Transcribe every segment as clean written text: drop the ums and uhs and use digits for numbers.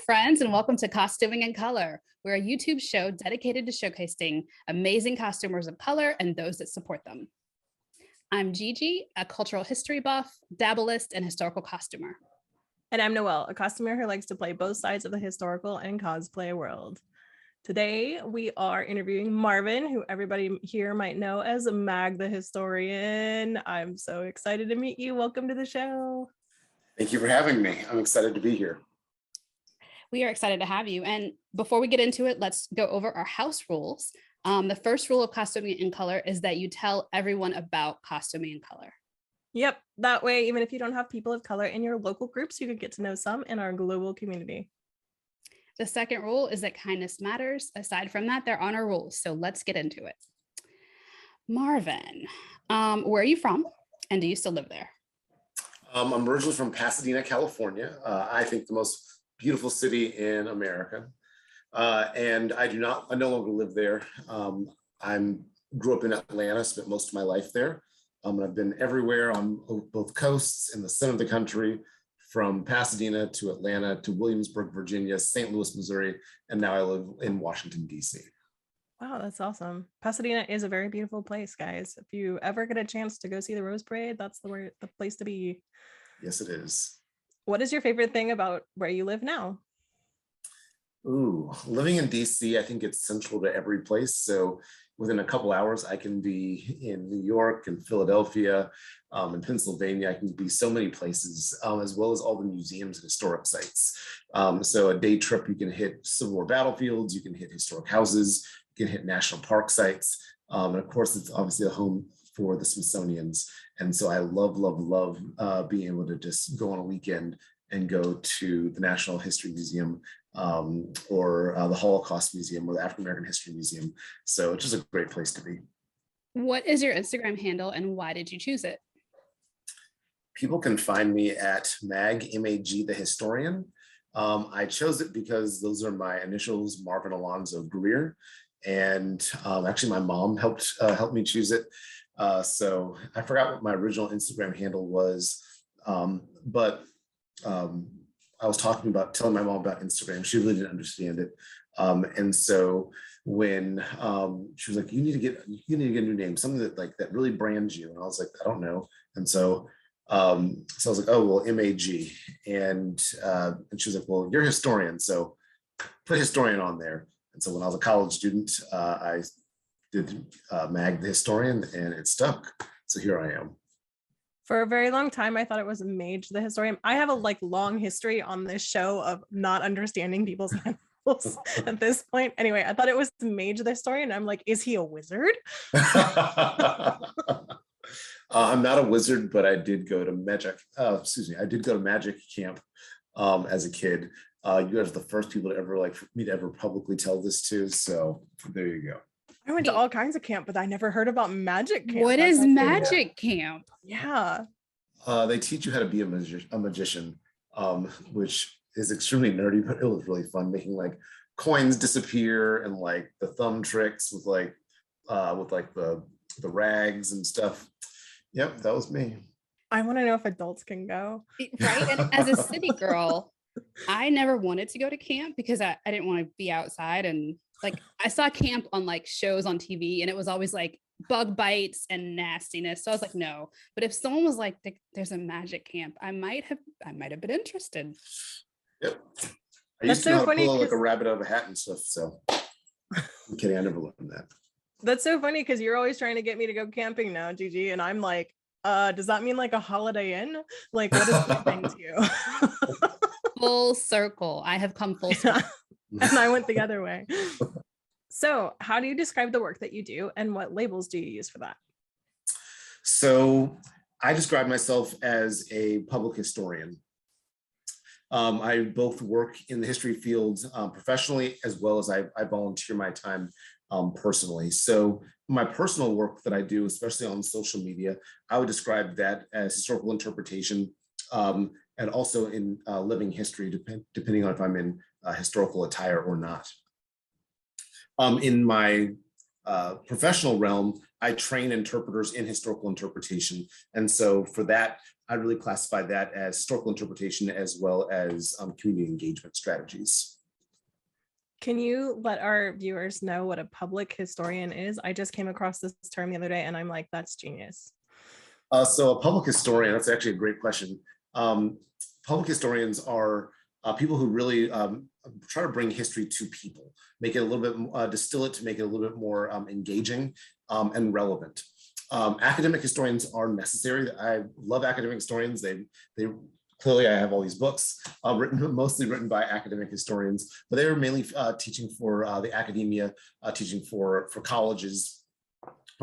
friends, and welcome to Costuming in Color. We're a YouTube show dedicated to showcasing amazing costumers of color and those that support them. I'm Gigi, a cultural history buff, dabblist, and historical costumer. And I'm Noelle, a costumer who likes to play both sides of the historical and cosplay world. Today, we are interviewing Marvin, who everybody here might know as Mage the Historian. I'm so excited to meet you. Welcome to the show. Thank you for having me. I'm excited to be here. We are excited to have you. And before we get into it, let's go over our house rules. The first rule of Costuming in Color is that you tell everyone about Costuming in Color. Yep, that way, even if you don't have people of color in your local groups, you can get to know some in our global community. The second rule is that kindness matters. Aside from that, there are honor rules. So let's get into it. Marvin, where are you from? And do you still live there? I'm originally from Pasadena, California. I think the most beautiful city in America. And I no longer live there. I grew up in Atlanta, spent most of my life there. And I've been everywhere on both coasts in the center of the country, from Pasadena to Atlanta to Williamsburg, Virginia, St. Louis, Missouri, and now I live in Washington, D.C. Wow, that's awesome. Pasadena is a very beautiful place, guys. If you ever get a chance to go see the Rose Parade, that's the place to be. Yes, it is. What is your favorite thing about where you live now? Ooh, living in DC, I think it's central to every place. So within a couple hours, I can be in New York and Philadelphia, in Pennsylvania. I can be so many places, as well as all the museums and historic sites. So a day trip, you can hit Civil War battlefields, you can hit historic houses, you can hit national park sites. And of course, it's obviously a home for the Smithsonian's. And so I love being able to just go on a weekend and go to the National History Museum or the Holocaust Museum or the African American History Museum. So it's just a great place to be. What is your Instagram handle and why did you choose it? People can find me at Mage, M-A-G The Historian. I chose it because those are my initials, Marvin Alonzo Greer. And actually my mom helped me choose it. So I forgot what my original Instagram handle was, but I was telling my mom about Instagram. She really didn't understand it. And so when she was like, you need to get a new name, something that really brands you. And I was like, I don't know. And so I was like, oh, well, M-A-G. And she was like, well, you're a historian. So put historian on there. And so when I was a college student, I did Mage the Historian and it stuck. So here I am. For a very long time, I thought it was Mage the Historian. I have a long history on this show of not understanding people's handles at this point. Anyway, I thought it was Mage the Historian. I'm like, is he a wizard? I'm not a wizard, but I did go to magic. I did go to magic camp as a kid. You guys are the first people to ever me to ever publicly tell this to. So there you go. I went to all kinds of camp, but I never heard about magic camp. What is magic camp? Yeah. They teach you how to be a magician, which is extremely nerdy, but it was really fun, making coins disappear and the thumb tricks with the rags and stuff. Yep, that was me. I want to know if adults can go. Right. And as a city girl, I never wanted to go to camp because I didn't want to be outside, and I saw camp on shows on TV and it was always bug bites and nastiness. So I was like, no. But if someone was like, there's a magic camp, I might have been interested. Yep. I used to know how to pull a rabbit out of a hat and stuff. So I'm kidding. I never learned that. That's so funny because you're always trying to get me to go camping now, Gigi. And I'm like, does that mean a Holiday Inn? What is that thing to you? Full circle. I have come full circle. And I went the other way. So how do you describe the work that you do and what labels do you use for that? So I describe myself as a public historian. I both work in the history field professionally, as well as I volunteer my time personally. So my personal work that I do, especially on social media, I would describe that as historical interpretation, and also in living history, depending on if I'm in historical attire or not. In my professional realm, I train interpreters in historical interpretation. And so for that, I really classify that as historical interpretation as well as community engagement strategies. Can you let our viewers know what a public historian is? I just came across this term the other day and I'm like, that's genius. So a public historian, that's actually a great question. Public historians are people who really try to bring history to people, make it a little bit, distill it to make it a little bit more engaging and relevant. Academic historians are necessary. I love academic historians. They clearly, I have all these books mostly written by academic historians, but they were mainly teaching for the academia, teaching for colleges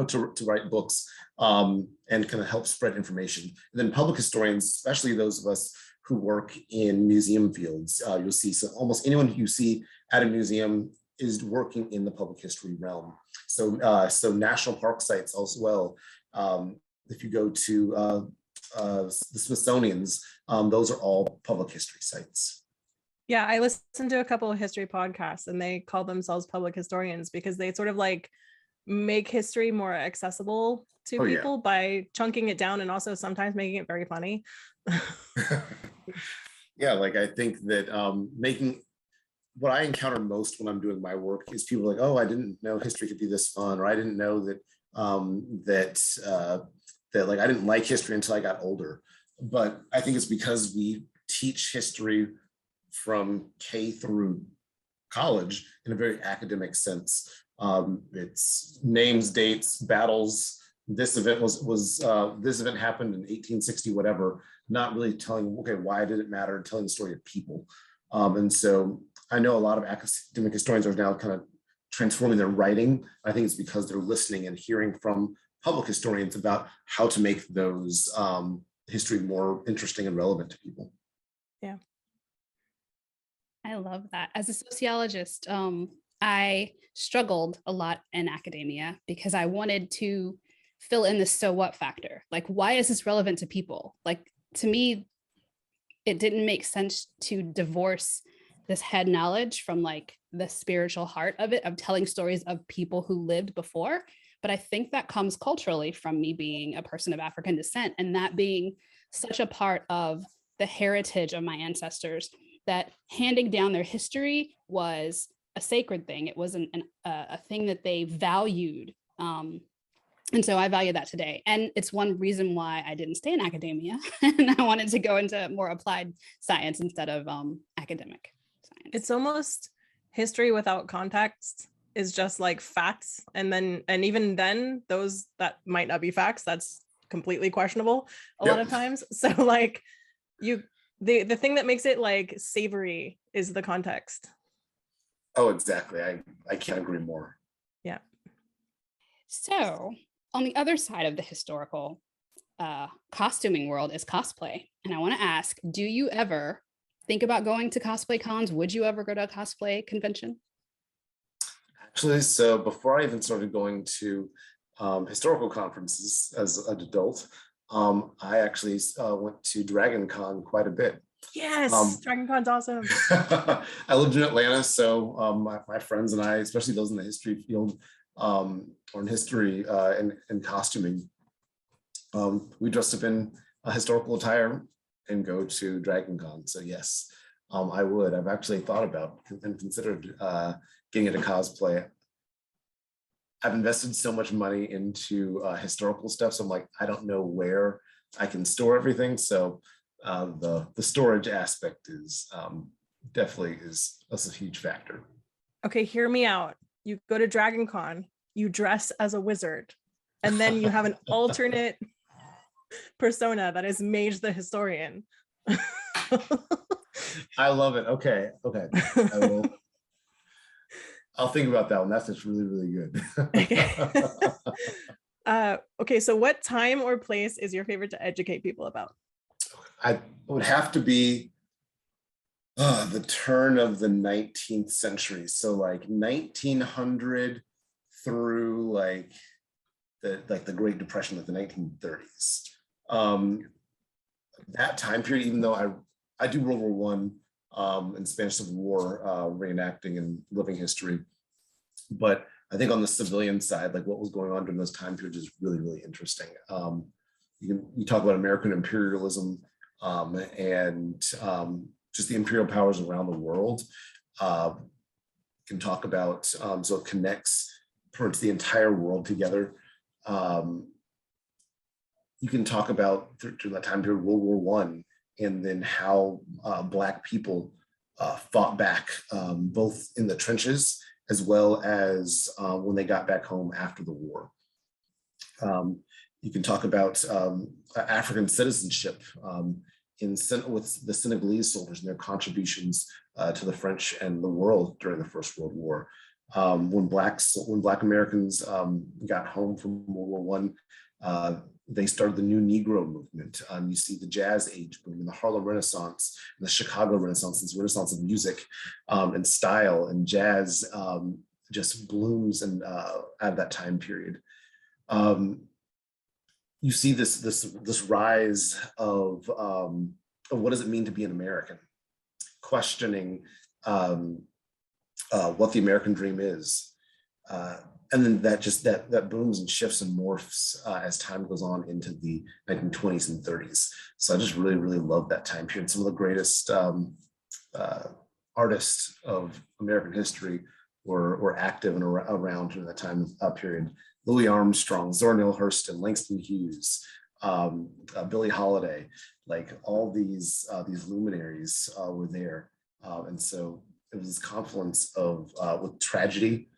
to write books and kind of help spread information. And then public historians, especially those of us who work in museum fields, you'll see, so almost anyone you see at a museum is working in the public history realm. So, so national park sites as well. If you go to the Smithsonian's, those are all public history sites. Yeah, I listened to a couple of history podcasts and they call themselves public historians because they sort of like make history more accessible to people by chunking it down and also sometimes making it very funny. Yeah, like I think that making what I encounter most when I'm doing my work is people like, oh, I didn't know history could be this fun, or I didn't know that that like I didn't like history until I got older. But I think it's because we teach history from K through college in a very academic sense. It's names, dates, battles. This event this event happened in 1860, whatever. Not really telling, okay, why did it matter? Telling the story of people. And so I know a lot of academic historians are now kind of transforming their writing. I think it's because they're listening and hearing from public historians about how to make those history more interesting and relevant to people. Yeah. I love that. As a sociologist, I struggled a lot in academia because I wanted to fill in the so what factor. Like, why is this relevant to people? Like, to me, it didn't make sense to divorce this head knowledge from like the spiritual heart of it, of telling stories of people who lived before. But I think that comes culturally from me being a person of African descent and that being such a part of the heritage of my ancestors, that handing down their history was a sacred thing. It wasn't a thing that they valued. And so I value that today. And it's one reason why I didn't stay in academia. And I wanted to go into more applied science instead of academic science. It's almost history without context is just like facts. And even then, those that might not be facts, that's completely questionable a lot of times. So like the thing that makes it like savory is the context. Oh, exactly. I can't agree more. Yeah. So on the other side of the historical costuming world is cosplay. And I want to ask, do you ever think about going to cosplay cons? Would you ever go to a cosplay convention? Actually, so before I even started going to historical conferences as an adult, I actually went to DragonCon quite a bit. Yes, DragonCon's awesome. I lived in Atlanta, so my friends and I, especially those in the history field or in history and costuming, we dressed up in historical attire and go to DragonCon. So yes, I would. I've actually thought about and considered getting into cosplay. I've invested so much money into historical stuff, so I'm like, I don't know where I can store everything. So the storage aspect is definitely is a huge factor. Okay, hear me out. You go to DragonCon, you dress as a wizard, and then you have an alternate persona that is Mage the Historian. I love it. Okay. I'll think about that one. That's just really, really good. Okay, so what time or place is your favorite to educate people about? I would have to be the turn of the 19th century. So like 1900 through like the Great Depression, like the 1930s. That time period, even though I do World War I and Spanish Civil War reenacting and living history, but I think on the civilian side, like what was going on during those time periods is really, really interesting. you talk about American imperialism and just the imperial powers around the world. You can talk about, so it connects pretty much the entire world together. You can talk about during that time period, World War I, and then how Black people fought back, both in the trenches as well as when they got back home after the war. You can talk about African citizenship with the Senegalese soldiers and their contributions to the French and the world during the First World War. When Black Americans got home from World War I, they started the new Negro movement. You see the Jazz Age boom and the Harlem Renaissance, and the Chicago Renaissance, this Renaissance of music and style, and jazz just blooms and out of that time period. You see this rise of what does it mean to be an American, questioning what the American dream is. And then that booms and shifts and morphs as time goes on into the 1920s and 30s. So I just really, really love that time period. Some of the greatest artists of American history were active and around during that time period. Louis Armstrong, Zora Neale Hurston, Langston Hughes, Billie Holiday, like all these luminaries were there. And so it was this confluence of with tragedy,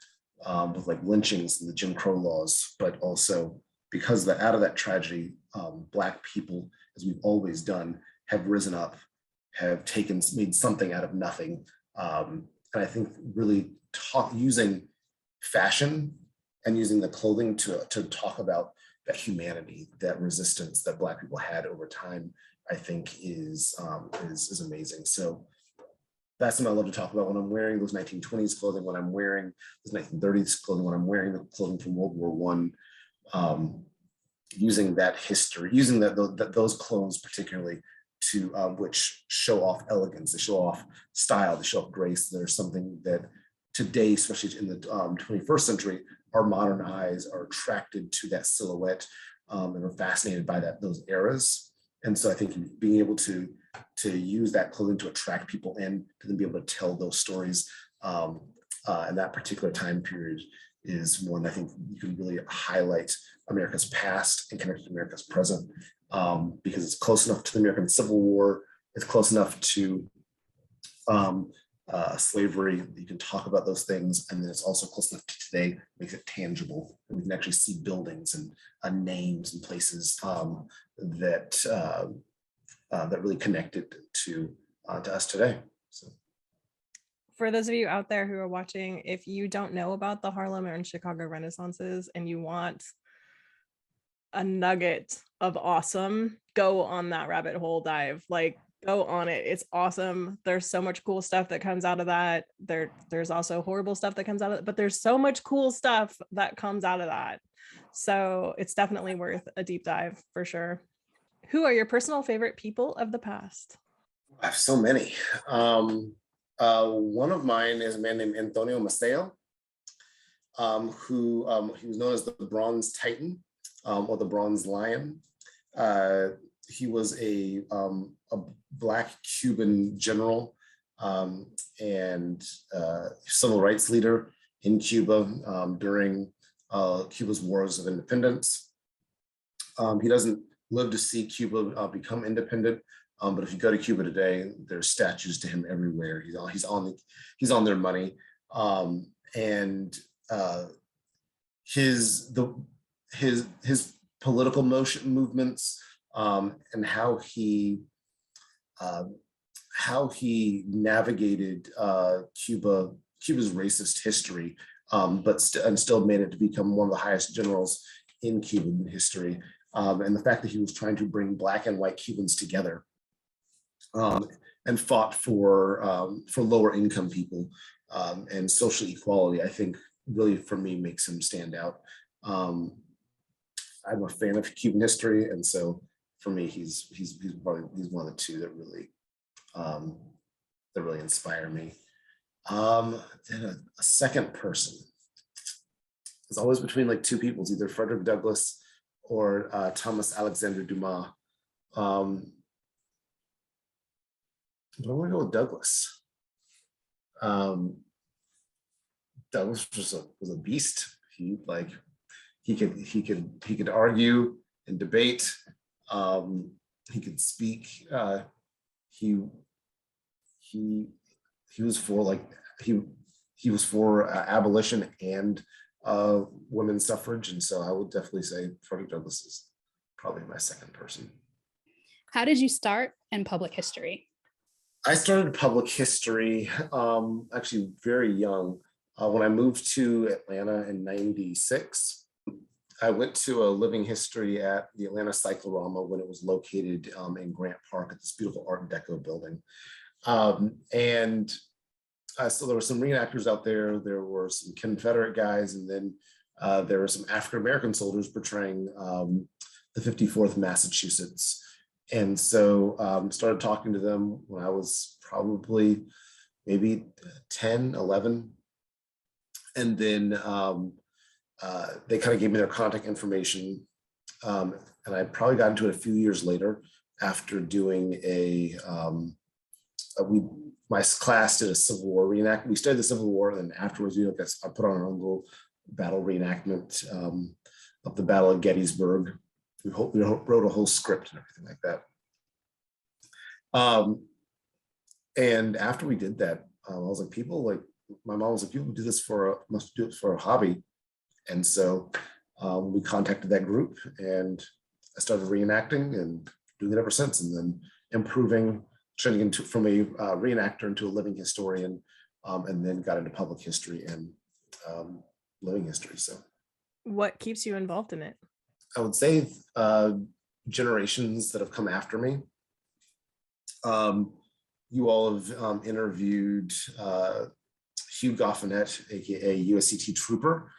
with like lynchings and the Jim Crow laws, but also because out of that tragedy, Black people, as we've always done, have risen up, have made something out of nothing. And I think really using fashion and using the clothing to talk about that humanity, that resistance that Black people had over time, I think is amazing. So that's what I love to talk about when I'm wearing those 1920s clothing, when I'm wearing those 1930s clothing, when I'm wearing the clothing from World War I, using that history, using those clothes particularly to which show off elegance, they show off style, they show off grace. There's something that today, especially in the 21st century, our modern eyes are attracted to that silhouette and are fascinated by those eras. And so I think being able to use that clothing to attract people in, to then be able to tell those stories in that particular time period is one I think you can really highlight America's past and connect to America's present, because it's close enough to the American Civil War, it's close enough to slavery, you can talk about those things, and then it's also close enough to today, makes it tangible. And we can actually see buildings and names and places that really connected to us today. So, for those of you out there who are watching, if you don't know about the Harlem and Chicago Renaissances and you want a nugget of awesome, go on that rabbit hole dive. Like, go on it. It's awesome. There's so much cool stuff that comes out of that. There's also horrible stuff that comes out of it, but there's so much cool stuff that comes out of that. So it's definitely worth a deep dive for sure. Who are your personal favorite people of the past? I have so many. One of mine is a man named Antonio Maceo, who he was known as the Bronze Titan or the Bronze Lion. He was a Black Cuban general and civil rights leader in Cuba during Cuba's wars of independence. He doesn't live to see Cuba become independent, but if you go to Cuba today, there's statues to him everywhere. He's on their money, and his political movements. And how he navigated Cuba's racist history, but still made it to become one of the highest generals in Cuban history. And the fact that he was trying to bring Black and white Cubans together and fought for lower income people and social equality, I think really for me makes him stand out. I'm a fan of Cuban history, and so for me, he's one of the two that really inspire me. Then a second person is always between like two people. It's either Frederick Douglass or Thomas Alexander Dumas. But I'm gonna go with Douglas. Douglas was a beast. He could argue and debate. He could speak. He was for abolition and women's suffrage, and so I would definitely say Frederick Douglass is probably my second person. How did you start in public history? I started public history actually very young. When I moved to Atlanta in '96, I went to a living history at the Atlanta Cyclorama when it was located in Grant Park at this beautiful Art Deco building. So there were some reenactors out there. There were some Confederate guys, and then there were some African-American soldiers portraying the 54th Massachusetts. And so started talking to them when I was probably maybe 10, 11. And then they kind of gave me their contact information. And I probably got into it a few years later after doing my class did a Civil War reenactment. We studied the Civil War, and then afterwards, I put on our own little battle reenactment of the Battle of Gettysburg. We wrote a whole script and everything like that. And after we did that, I was like, my mom was like, people do this must do it for a hobby. And so we contacted that group, and I started reenacting and doing it ever since, and then improving, turning from a reenactor into a living historian, and then got into public history and living history. So what keeps you involved in it? I would say generations that have come after me. You all have interviewed Hugh Goffinet, aka USCT Trooper.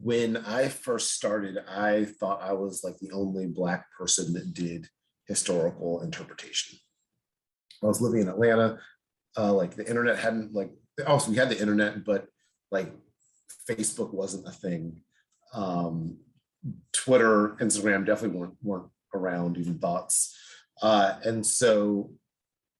When I first started, I thought I was like the only Black person that did historical interpretation. I was living in Atlanta, like the internet hadn't also we had the internet, but like Facebook wasn't a thing. Twitter, Instagram definitely weren't around, even thoughts. And so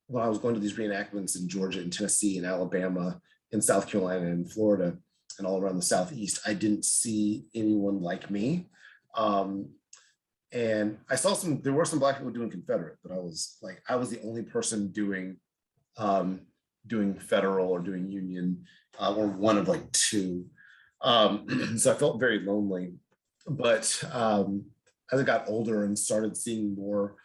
when I was going to these reenactments in Georgia and Tennessee and Alabama and South Carolina and Florida and all around the Southeast, I didn't see anyone like me. And I saw there were some Black people doing Confederate, but I was the only person doing federal or doing Union, or one of like two. So I felt very lonely. But as I got older and started seeing more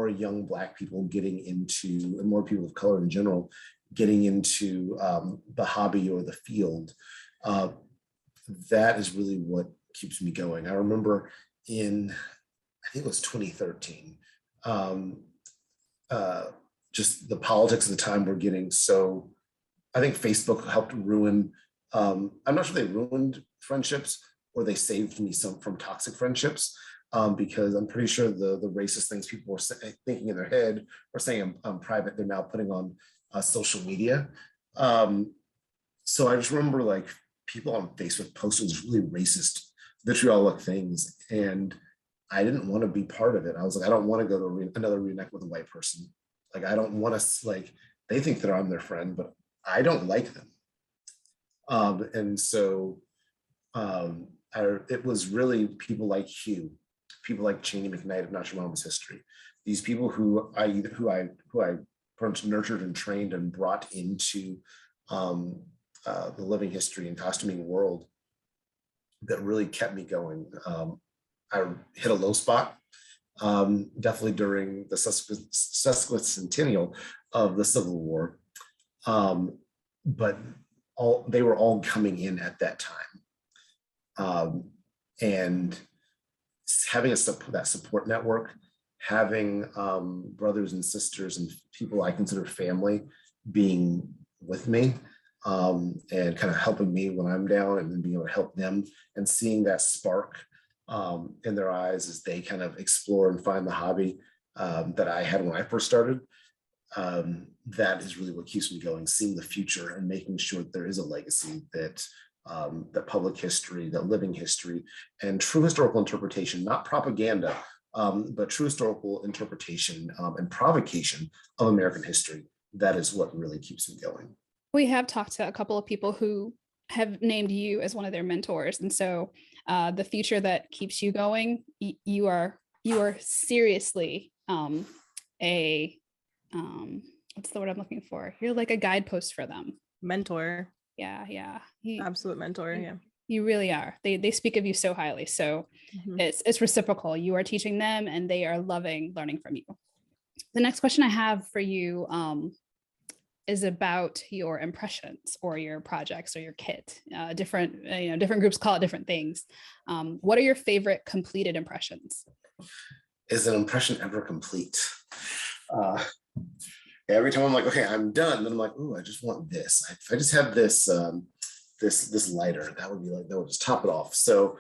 young Black people getting into, and more people of color in general, getting into the hobby or the field, that is really what keeps me going. I remember I think it was 2013, just the politics of the time were getting so, I think Facebook helped ruin, I'm not sure they ruined friendships or they saved me from toxic friendships, because I'm pretty sure the racist things people were thinking in their head or saying I'm private, they're now putting on social media. So I just remember like people on Facebook posting these really racist, vitriolic things, and I didn't want to be part of it. I was like, I don't want to go to another reenact with a white person. Like, I don't want to, like, they think that I'm their friend, but I don't like them. And so it was really people like Hugh, people like Cheney McKnight of Natural Mama's History. These people who I nurtured and trained and brought into the living history and costuming world that really kept me going. I hit a low spot, definitely during the sesquicentennial of the Civil War, but they were all coming in at that time. And having that support network, having brothers and sisters and people I consider family being with me, and kind of helping me when I'm down, and then being able to help them, and seeing that spark in their eyes as they kind of explore and find the hobby that I had when I first started. That is really what keeps me going, seeing the future and making sure that there is a legacy that that public history, that living history, and true historical interpretation, not propaganda, but true historical interpretation and provocation of American history. That is what really keeps me going. We have talked to a couple of people who have named you as one of their mentors. And so the future that keeps you going, you are seriously a what's the word I'm looking for? You're like a guidepost for them. Mentor. Yeah. Absolute mentor. Yeah. You really are. They speak of you so highly. So it's reciprocal. You are teaching them and they are loving learning from you. The next question I have for you is about your impressions or your projects or your kit. Different groups call it different things. What are your favorite completed impressions? Is an impression ever complete? Every time I'm like, okay, I'm done. Then I'm like, ooh, I just want this. If I just had this, this lighter, that would just top it off. So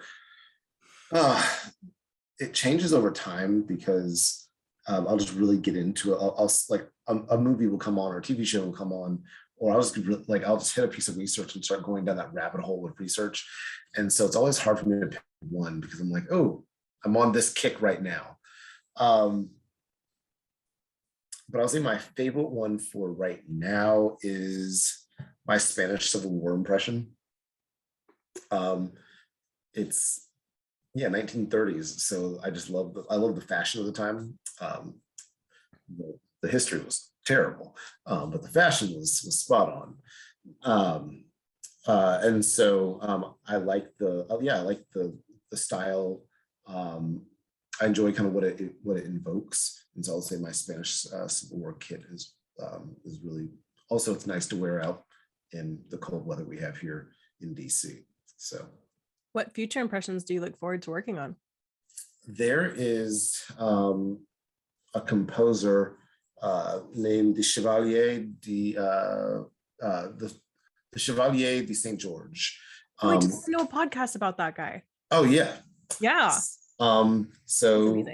it changes over time because I'll just really get into it. I'll like a movie will come on or a TV show will come on, or I'll just hit a piece of research and start going down that rabbit hole with research. And so it's always hard for me to pick one because I'm like, oh, I'm on this kick right now. But I'll say my favorite one for right now is my Spanish Civil War impression. It's 1930s. So I just love the fashion of the time. The history was terrible, but the fashion was spot on. And so I like the style. I enjoy kind of what it invokes, and so I'll say my Spanish Civil War kit is really also, it's nice to wear out in the cold weather we have here in DC. So, what future impressions do you look forward to working on? There is a composer named the Chevalier de Saint George. I just know a podcast about that guy. Oh yeah. So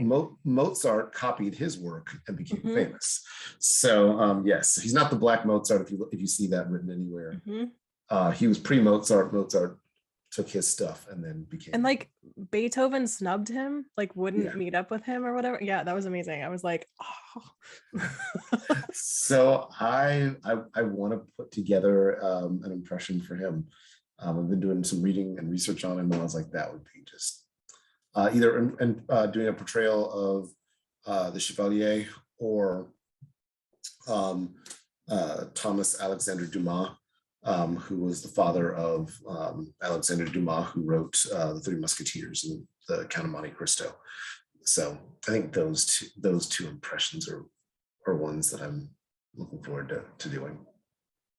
Mozart copied his work and became famous. So yes, he's not the Black Mozart if you see that written anywhere. He was pre-Mozart. Mozart took his stuff and then became. And like Beethoven snubbed him, like wouldn't meet up with him or whatever. Yeah, that was amazing. I was like, oh. So I want to put together an impression for him. I've been doing some reading and research on him, and I was like, that would be just. Either doing a portrayal of the Chevalier or Thomas Alexander Dumas, who was the father of Alexander Dumas, who wrote The Three Musketeers and the Count of Monte Cristo. So I think those two impressions are ones that I'm looking forward to doing.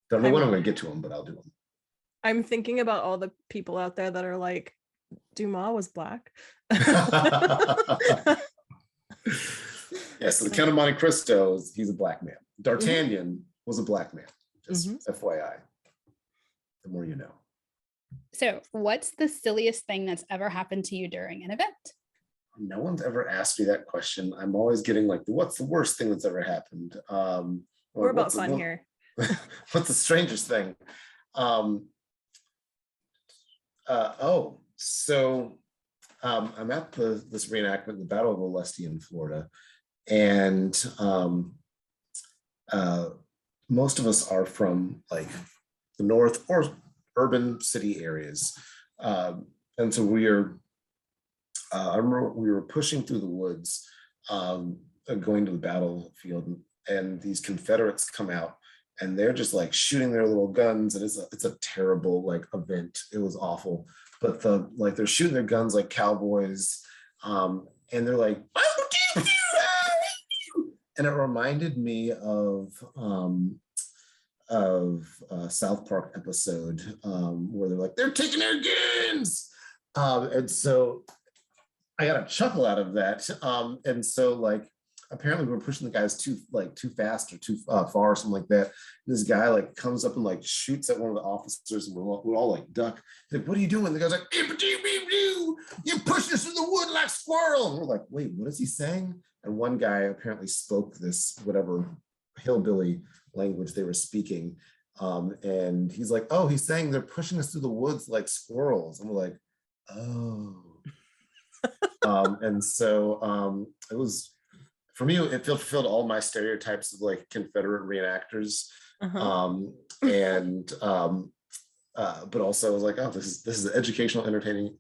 Don't know when I'm going to get to them, but I'll do them. I'm thinking about all the people out there that are like, Dumas was Black. So the Count of Monte Cristo, he's a Black man. D'Artagnan was a Black man. Just FYI. The more you know. So what's the silliest thing that's ever happened to you during an event? No one's ever asked me that question. I'm always getting like, what's the worst thing that's ever happened? We're about fun here. What's the strangest thing? So I'm at this reenactment, the Battle of Olustee in Florida, and most of us are from like the north or urban city areas, and so I remember we were pushing through the woods, going to the battlefield, and these Confederates come out. And they're just like shooting their little guns, and it's a terrible like event. It was awful, but they're shooting their guns like cowboys, and they're like, and it reminded me of South Park episode where they're like, they're taking their guns, and so I got a chuckle out of that, and so like. Apparently we were pushing the guys too fast or too far or something like that. This guy like comes up and like shoots at one of the officers, and we're all like duck. He's like, what are you doing? The guy's like, you push us through the wood like squirrel. And we're like, wait, what is he saying? And one guy apparently spoke this whatever hillbilly language they were speaking. And he's like, oh, he's saying they're pushing us through the woods like squirrels. And we're like, oh. And so it was, for me, it fulfilled all my stereotypes of like Confederate reenactors. But also I was like, oh, this is an educational, entertaining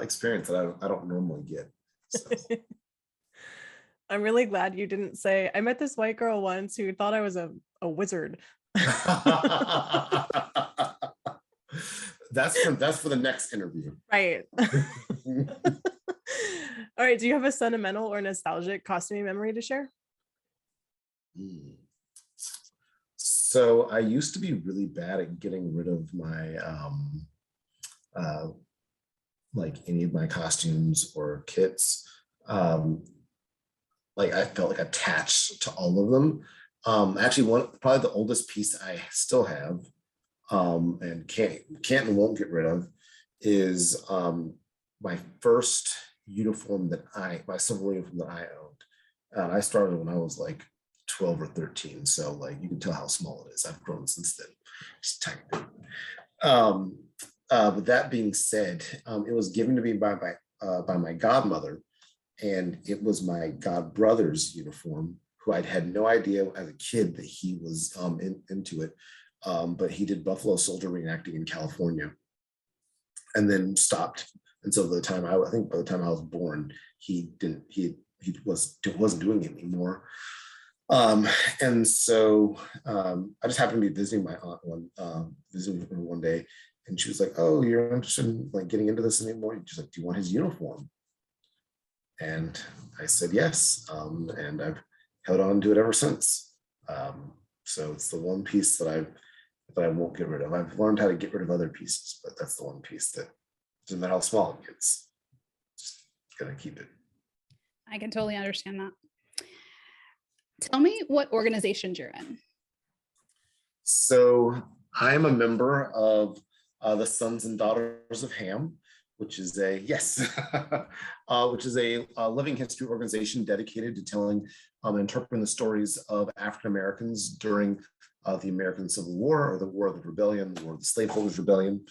experience that I don't normally get. So. I'm really glad you didn't say, I met this white girl once who thought I was a wizard. That's for the next interview. Right. All right. Do you have a sentimental or nostalgic costuming memory to share? So I used to be really bad at getting rid of my like any of my costumes or kits. Like I felt like attached to all of them. Actually, probably the oldest piece I still have, and can't and won't get rid of, is my first uniform my civil uniform that I owned. I started when I was like 12 or 13, so like you can tell how small it is. I've grown since then. It's tiny. With that being said, it was given to me by my godmother. And it was my god brother's uniform, who I'd had no idea as a kid that he was into it. But he did Buffalo Soldier reenacting in California, and then stopped. And so by the time I was born, he wasn't doing it anymore. And so I just happened to be visiting my aunt visiting her one day, and she was like, "Oh, you're interested in like getting into this anymore?" She's like, "Do you want his uniform?" And I said yes, and I've held on to it ever since. So it's the one piece that I won't get rid of. I've learned how to get rid of other pieces, but that's the one piece that doesn't matter how small it gets, just gonna keep it. I can totally understand that. Tell me what organizations you're in. So I'm a member of the Sons and Daughters of Ham, which is a living history organization dedicated to telling and interpreting the stories of African Americans during the American Civil War, or the War of the Rebellion, or the Slaveholders Rebellion,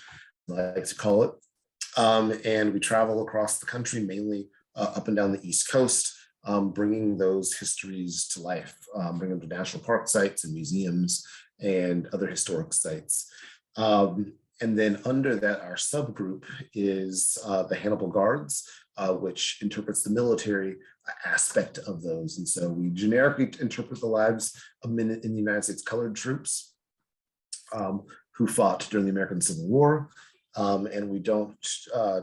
I like to call it. And we travel across the country, mainly up and down the East Coast, bringing those histories to life, bringing them to national park sites and museums and other historic sites. And then under that, our subgroup is the Hannibal Guards, which interprets the military aspect of those. And so we generically interpret the lives of men in the United States colored troops who fought during the American Civil War. And we don't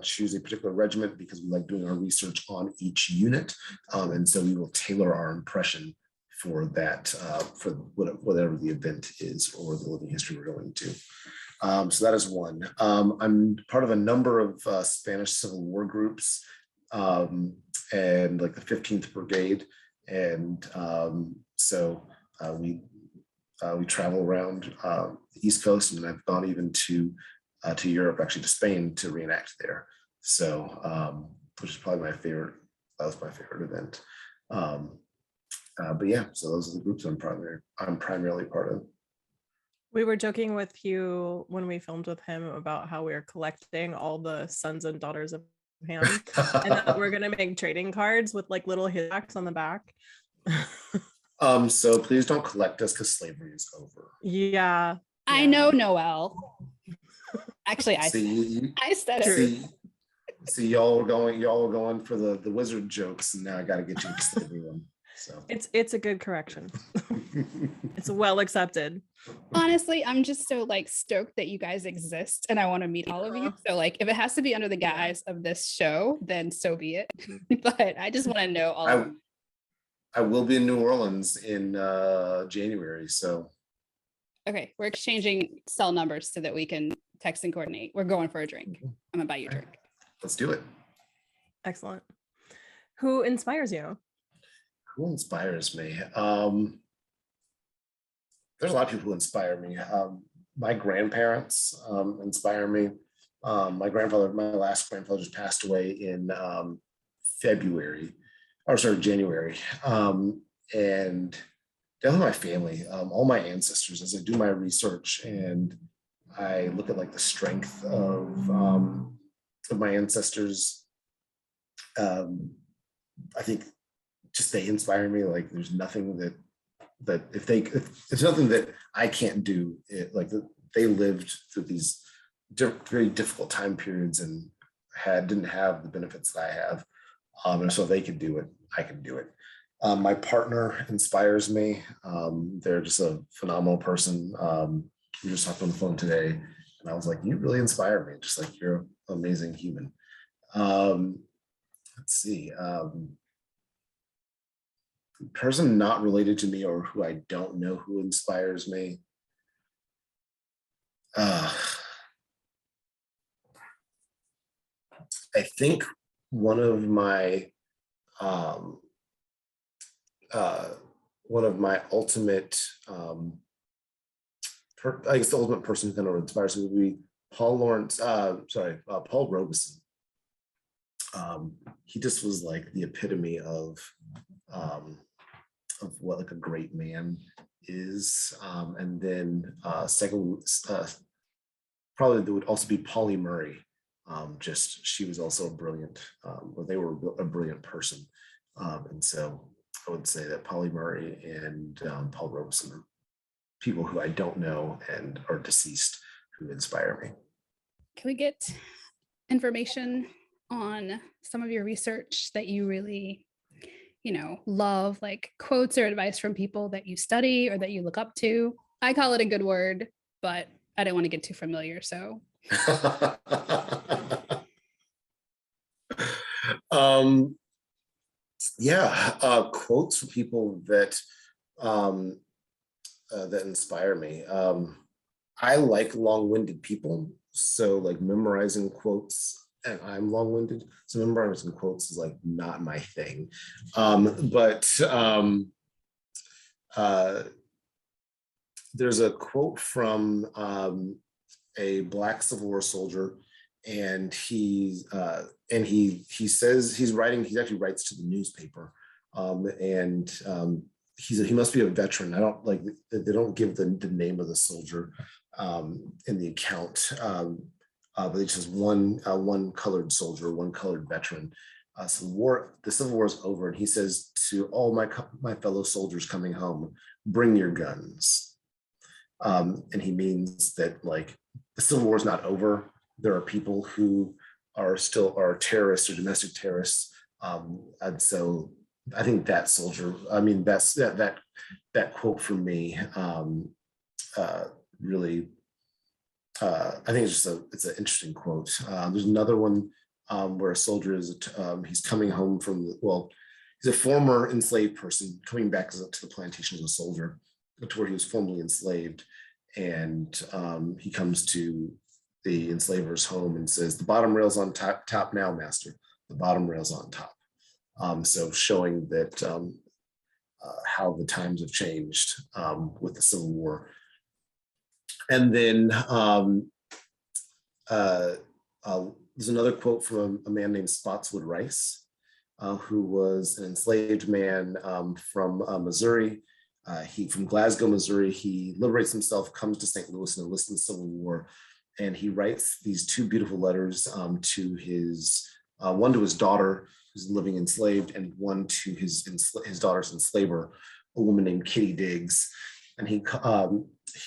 choose a particular regiment because we like doing our research on each unit. And so we will tailor our impression for that, for whatever the event is or the living history we're going to. So that is one. I'm part of a number of Spanish Civil War groups, and like the 15th Brigade. And so we travel around the East Coast, and I've gone even to Europe, actually to Spain, to reenact there. So, which is probably my favorite. That was my favorite event. But yeah, so those are the groups I'm primarily part of. We were joking with Hugh when we filmed with him about how we are collecting all the Sons and Daughters of Ham, and that we're gonna make trading cards with like little hits on the back. So please don't collect us because slavery is over. Yeah. I know Noelle. Actually, I said it. See, y'all were going for the wizard jokes, and now I got to get you the slavery one. So it's a good correction. It's well accepted. Honestly, I'm just so like stoked that you guys exist, and I want to meet all of you. So like, if it has to be under the guise of this show, then so be it. But I just want to know all of you. I will be in New Orleans in January. So okay, we're exchanging cell numbers so that we can text and coordinate. We're going for a drink. I'm gonna buy you a drink. Let's do it. Excellent. Who inspires you? Who inspires me? There's a lot of people who inspire me. My grandparents inspire me. My last grandfather just passed away in January. And definitely my family, all my ancestors. As I do my research and I look at like the strength of my ancestors, I think just they inspire me. Like there's nothing that if there's nothing that I can't do. Like they lived through these very difficult time periods and didn't have the benefits that I have. And so if they could do it, I can do it. My partner inspires me. They're just a phenomenal person. We just talked on the phone today, and I was like, "You really inspire me. Just like you're an amazing human." Let's see. Person not related to me or who I don't know who inspires me. I think one of my ultimate, I guess the ultimate person who kind of inspires me would be Paul Robeson. He just was like the epitome of what like a great man is. And then second, probably there would also be Polly Murray. She was also a brilliant, they were a brilliant person. And so I would say that Polly Murray and Paul Robeson are people who I don't know and are deceased who inspire me. Can we get information on some of your research that you really, love, like quotes or advice from people that you study or that you look up to? I call it a good word, but I don't want to get too familiar, so. Quotes from people that inspire me. I like long-winded people, so like memorizing quotes, and I'm long-winded, so memorizing quotes is like not my thing. There's a quote from a Black Civil War soldier, and he says he actually writes to the newspaper, he must be a veteran. I don't like, they don't give the name of the soldier in the account, but it just one colored soldier, one colored veteran. So the Civil War is over, and he says to all my fellow soldiers coming home, bring your guns. And he means that like the Civil War is not over. There are people who are terrorists or domestic terrorists, and so I think that soldier, that's that quote from me really, I think it's an interesting quote. There's another one where a soldier he's coming home he's a former enslaved person coming back to the plantation as a soldier to where he was formerly enslaved, and he comes to the enslaver's home and says, "The bottom rail's on top now, master. The bottom rail's on top." So showing that how the times have changed with the Civil War. And then there's another quote from a man named Spotswood Rice, who was an enslaved man from Missouri. From Glasgow, Missouri. He liberates himself, comes to St. Louis, and enlists in the Civil War. And he writes these two beautiful letters to one to his daughter, who's living enslaved, and one to his daughter's enslaver, a woman named Kitty Diggs. And he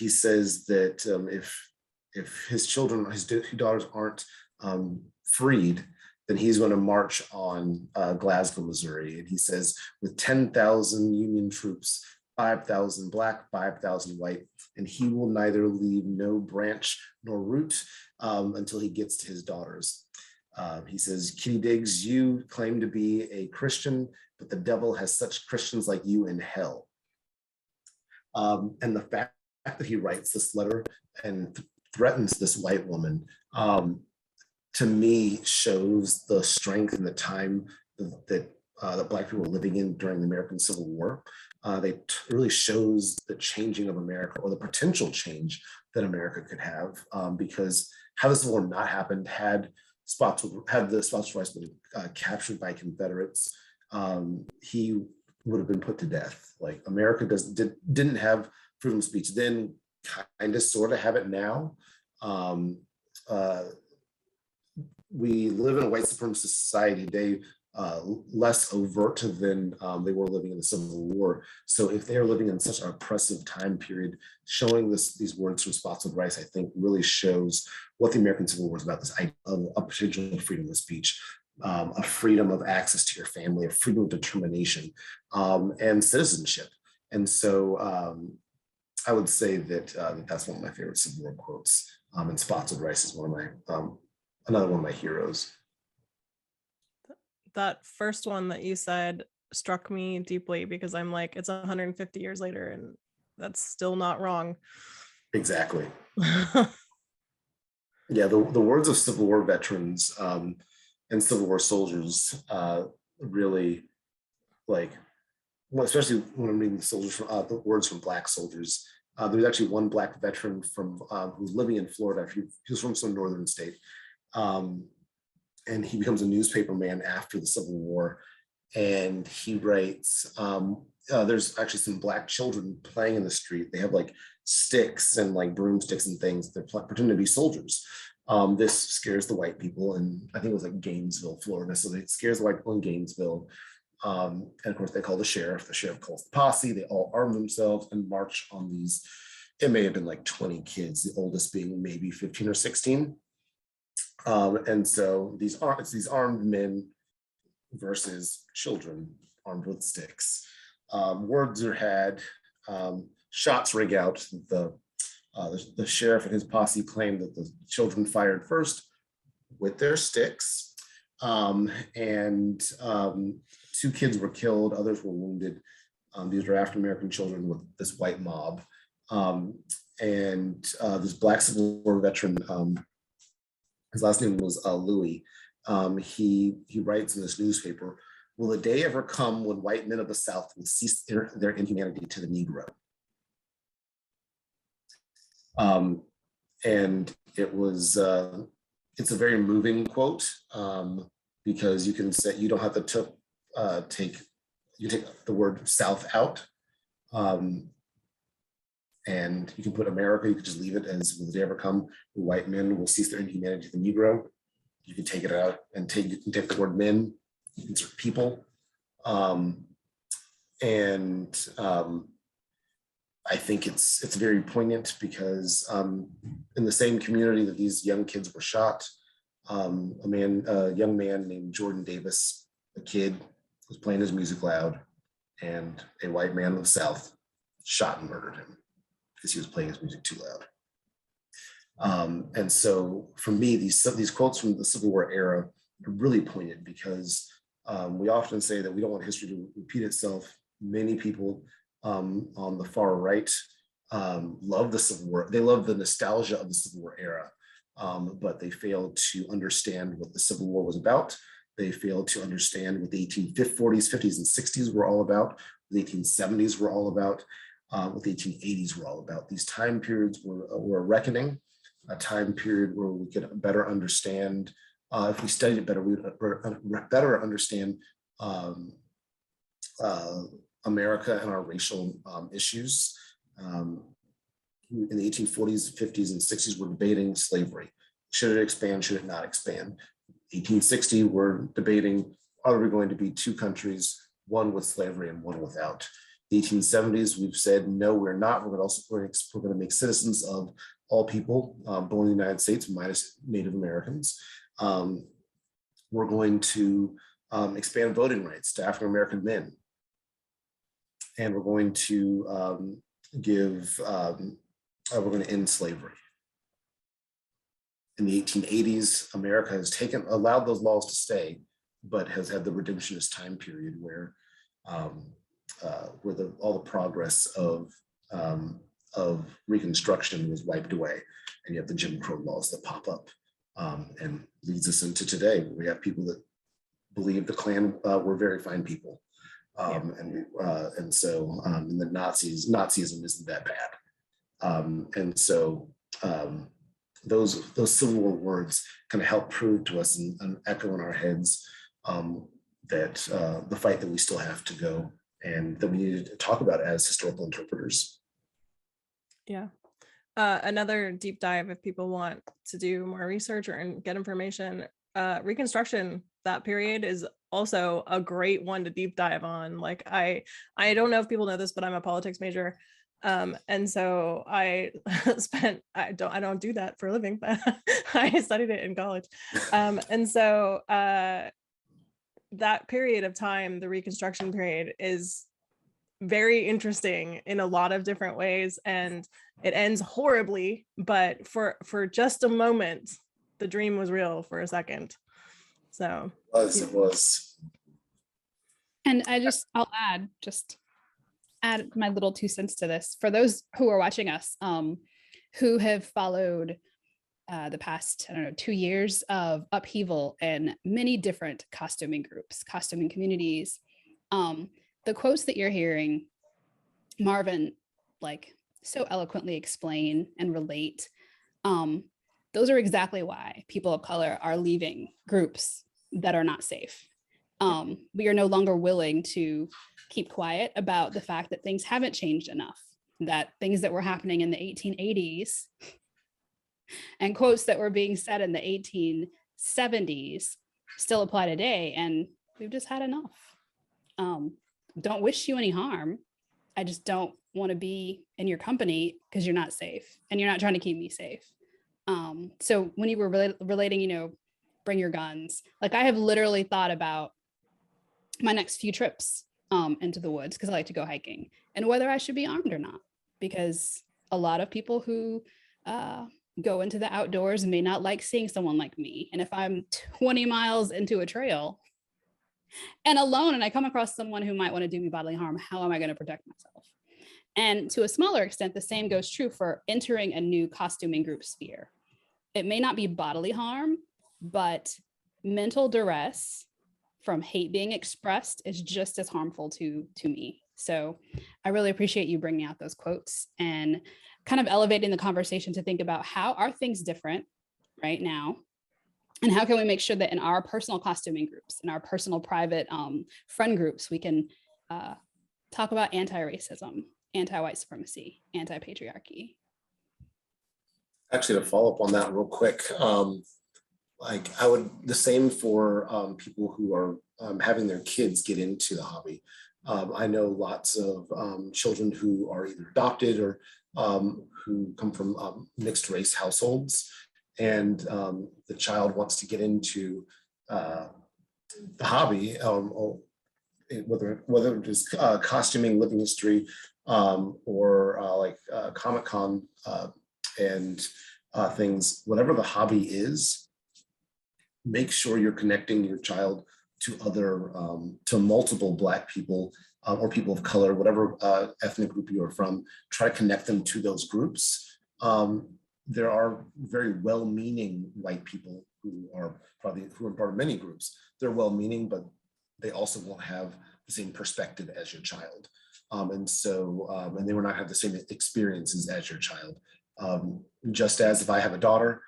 says that if his daughters aren't freed, then he's going to march on Glasgow, Missouri. And he says, with 10,000 Union troops, 5,000 black, 5,000 white, and he will neither leave no branch nor root until he gets to his daughters. He says, Kitty Diggs, you claim to be a Christian, but the devil has such Christians like you in hell. And the fact that he writes this letter and threatens this white woman, to me, shows the strength and the time that Black people were living in during the American Civil War. They really shows the changing of America, or the potential change that America could have, because had the Civil War not happened, had the Spotswood Rice been captured by Confederates, he would have been put to death. Like America didn't have freedom of speech then, kind of sort of have it now. We live in a white supremacist society today, less overt than they were living in the Civil War. So if they are living in such an oppressive time period, showing these words from Spotswood Rice, I think really shows what the American Civil War is about, this idea of a potential freedom of speech, a freedom of access to your family, a freedom of determination, and citizenship. And so I would say that that's one of my favorite Civil War quotes. And Spotswood Rice is one of my another one of my heroes. That first one that you said struck me deeply because I'm like, it's 150 years later and that's still not wrong. Exactly. Yeah, the words of Civil War veterans and Civil War soldiers really, like, well, especially when I'm reading the words from Black soldiers. There's actually one Black veteran from who's living in Florida. He was from some northern state. And he becomes a newspaper man after the Civil War. And he writes, there's actually some Black children playing in the street. They have like sticks and like broomsticks and things. They're pretending to be soldiers. This scares the white people. And I think it was like Gainesville, Florida. So it scares the white people in Gainesville. And of course they call the sheriff calls the posse. They all arm themselves and march on these. It may have been like 20 kids, the oldest being maybe 15 or 16. And so these armed men versus children armed with sticks. Words are had, shots ring out. The sheriff and his posse claimed that the children fired first with their sticks, and 2 kids were killed, others were wounded. These are African American children with this white mob. And this Black Civil War veteran, his last name was Louis. He writes in this newspaper, "Will the day ever come when white men of the South will cease their inhumanity to the Negro?" And it was, it's a very moving quote, because you can say, you don't have to take the word South out. And you can put America, you could just leave it as, will the day ever come when white men will cease their inhumanity to the Negro? You can take it out and you can take the word men, you can insert people. I think it's very poignant because in the same community that these young kids were shot, a young man named Jordan Davis, a kid, was playing his music loud, and a white man of the South shot and murdered him because he was playing his music too loud. And so for me, these quotes from the Civil War era are really poignant because we often say that we don't want history to repeat itself. Many people on the far right love the Civil War. They love the nostalgia of the Civil War era, but they fail to understand what the Civil War was about. They fail to understand what the 1840s, 50s, and 60s were all about, the 1870s were all about, what the 1880s were all about. These time periods were a reckoning, a time period where we could better understand, if we studied it better, we would better understand America and our racial issues. In the 1840s, 50s, and 60s, we're debating slavery. Should it expand? Should it not expand? 1860, we're debating, are we going to be 2 countries, one with slavery and one without? The 1870s, we've said, no, we're not. We're going to make citizens of all people born in the United States, minus Native Americans. We're going to expand voting rights to African American men. And we're going to we're going to end slavery. In the 1880s, America has allowed those laws to stay, but has had the redemptionist time period where all the progress of Reconstruction was wiped away, and you have the Jim Crow laws that pop up, and leads us into today, where we have people that believe the Klan were very fine people, and so the Nazism isn't that bad, and so those Civil War words kind of help prove to us and echo in our heads that the fight that we still have to go and that we needed to talk about as historical interpreters. Yeah. Another deep dive, if people want to do more research or get information, Reconstruction, that period is also a great one to deep dive on. Like I don't know if people know this, but I'm a politics major. And so I I don't do that for a living, but I studied it in college. And so that period of time, the Reconstruction period, is very interesting in a lot of different ways, and it ends horribly, but for just a moment the dream was real for a second. So It was. And I'll add my little 2 cents to this for those who are watching us, who have followed the past, 2 years of upheaval in many different costuming groups, costuming communities. The quotes that you're hearing Marvin like so eloquently explain and relate, those are exactly why people of color are leaving groups that are not safe. We are no longer willing to keep quiet about the fact that things haven't changed enough, that things that were happening in the 1880s and quotes that were being said in the 1870s still apply today, and we've just had enough. Don't wish you any harm. I just don't want to be in your company because you're not safe and you're not trying to keep me safe. So when you were relating, bring your guns, like I have literally thought about my next few trips into the woods because I like to go hiking, and whether I should be armed or not, because a lot of people who go into the outdoors may not like seeing someone like me. And if I'm 20 miles into a trail and alone and I come across someone who might want to do me bodily harm, how am I going to protect myself? And to a smaller extent, the same goes true for entering a new costuming group sphere. It may not be bodily harm, but mental duress from hate being expressed is just as harmful to me. So I really appreciate you bringing out those quotes and kind of elevating the conversation to think about how are things different right now, and how can we make sure that in our personal costuming groups, in our personal private friend groups, we can talk about anti-racism, anti-white supremacy, anti-patriarchy. Actually, to follow up on that real quick, like I would, the same for people who are having their kids get into the hobby. I know lots of children who are either adopted or who come from mixed race households, and the child wants to get into the hobby, or whether it is costuming, living history, or like Comic-Con and things, whatever the hobby is, make sure you're connecting your child to other, to multiple Black people or people of color, whatever ethnic group you are from. Try to connect them to those groups. There are very well-meaning white people who are part of many groups. They're well-meaning, but they also won't have the same perspective as your child. And they will not have the same experiences as your child. Just as if I have a daughter,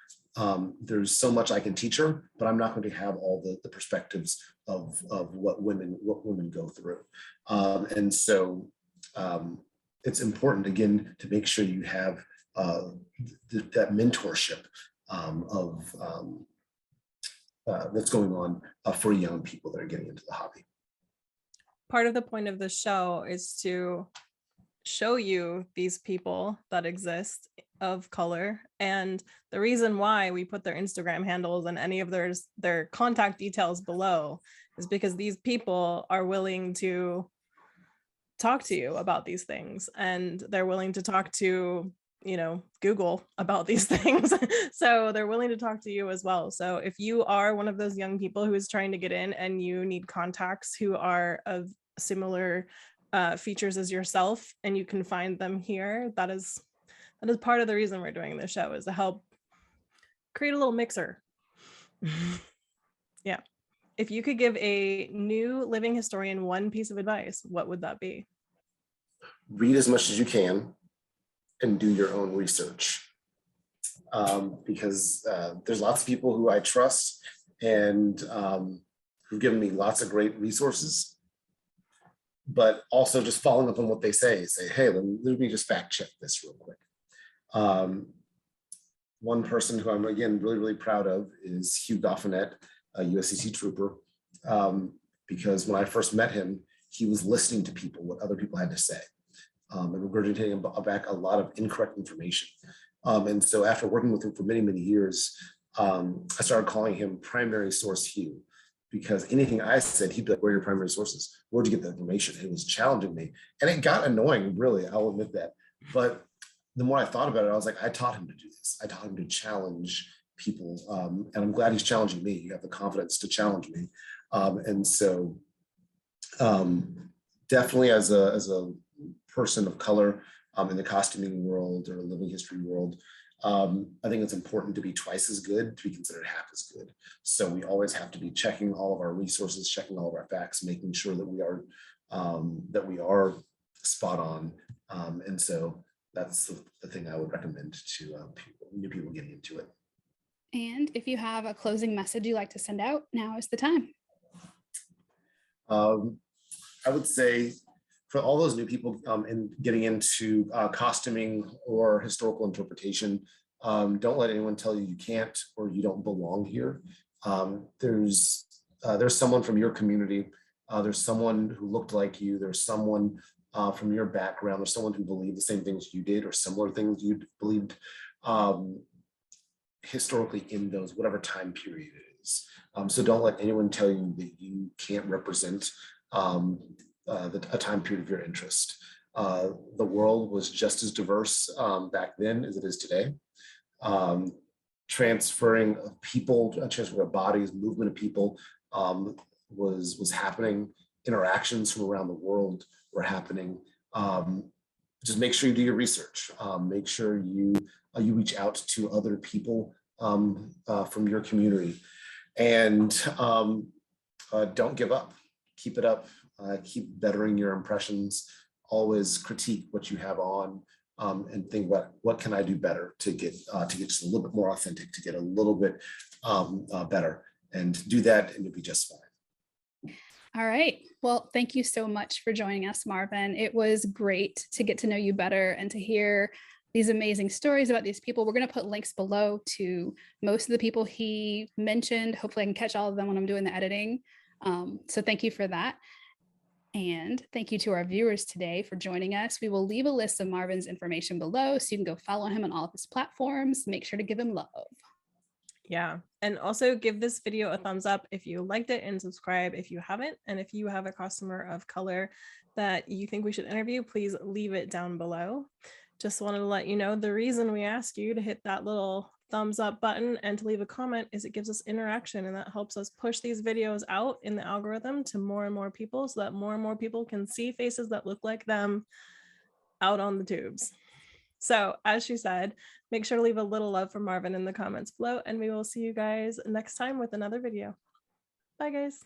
there's so much I can teach her, but I'm not going to have all the perspectives of what women go through. And so it's important, again, to make sure you have that mentorship that's going on for young people that are getting into the hobby. Part of the point of the show is to show you these people that exist of color, and the reason why we put their Instagram handles and any of their contact details below is because these people are willing to talk to you about these things, and they're willing to talk to Google about these things. So they're willing to talk to you as well. So if you are one of those young people who is trying to get in and you need contacts who are of similar features as yourself, and you can find them here, that is part of the reason we're doing this show, is to help create a little mixer. Yeah. If you could give a new living historian one piece of advice, what would that be? Read as much as you can and do your own research. Because there's lots of people who I trust and who've given me lots of great resources. but also just following up on what they say, hey, let me just fact check this real quick. One person who I'm, again, really, really proud of is Hugh Goffinet, a USCC trooper, because when I first met him, he was listening to people, what other people had to say, and regurgitating back a lot of incorrect information. And so after working with him for many, many years, I started calling him Primary Source Hugh, because anything I said, he'd be like, where are your primary sources? Where'd you get the information? It was challenging me. And it got annoying, really, I'll admit that. But the more I thought about it, I was like, I taught him to do this. I taught him to challenge people. And I'm glad he's challenging me. You have the confidence to challenge me. And so definitely as a person of color in the costuming world or living history world, I think it's important to be twice as good to be considered half as good. So we always have to be checking all of our resources, checking all of our facts, making sure that we are spot on. And so that's the thing I would recommend to new people getting into it. And if you have a closing message you'd like to send out, now is the time. I would say for all those new people in getting into costuming or historical interpretation, don't let anyone tell you you can't or you don't belong here. There's someone from your community. There's someone who looked like you. There's someone from your background. There's someone who believed the same things you did or similar things you believed historically in those, whatever time period it is. So don't let anyone tell you that you can't represent a time period of your interest. The world was just as diverse back then as it is today. Transferring of people, transfer of bodies, movement of people was happening. Interactions from around the world were happening. Just make sure you do your research. Make sure you reach out to other people from your community, and don't give up. Keep it up. Keep bettering your impressions. Always critique what you have on, and think about what can I do better to get just a little bit more authentic, to get a little bit better, and do that, and you'll be just fine. All right. Well, thank you so much for joining us, Marvin. It was great to get to know you better and to hear these amazing stories about these people. We're going to put links below to most of the people he mentioned. Hopefully I can catch all of them when I'm doing the editing. So thank you for that. And thank you to our viewers today for joining us. We will leave a list of Marvin's information below, so you can go follow him on all of his platforms. Make sure to give him love. Yeah. And also give this video a thumbs up if you liked it, and subscribe if you haven't. And if you have a customer of color that you think we should interview, please leave it down below. Just wanted to let you know the reason we ask you to hit that little thumbs up button and to leave a comment is it gives us interaction, and that helps us push these videos out in the algorithm to more and more people, so that more and more people can see faces that look like them out on the tubes. So as she said, make sure to leave a little love for Marvin in the comments below, and we will see you guys next time with another video. Bye guys.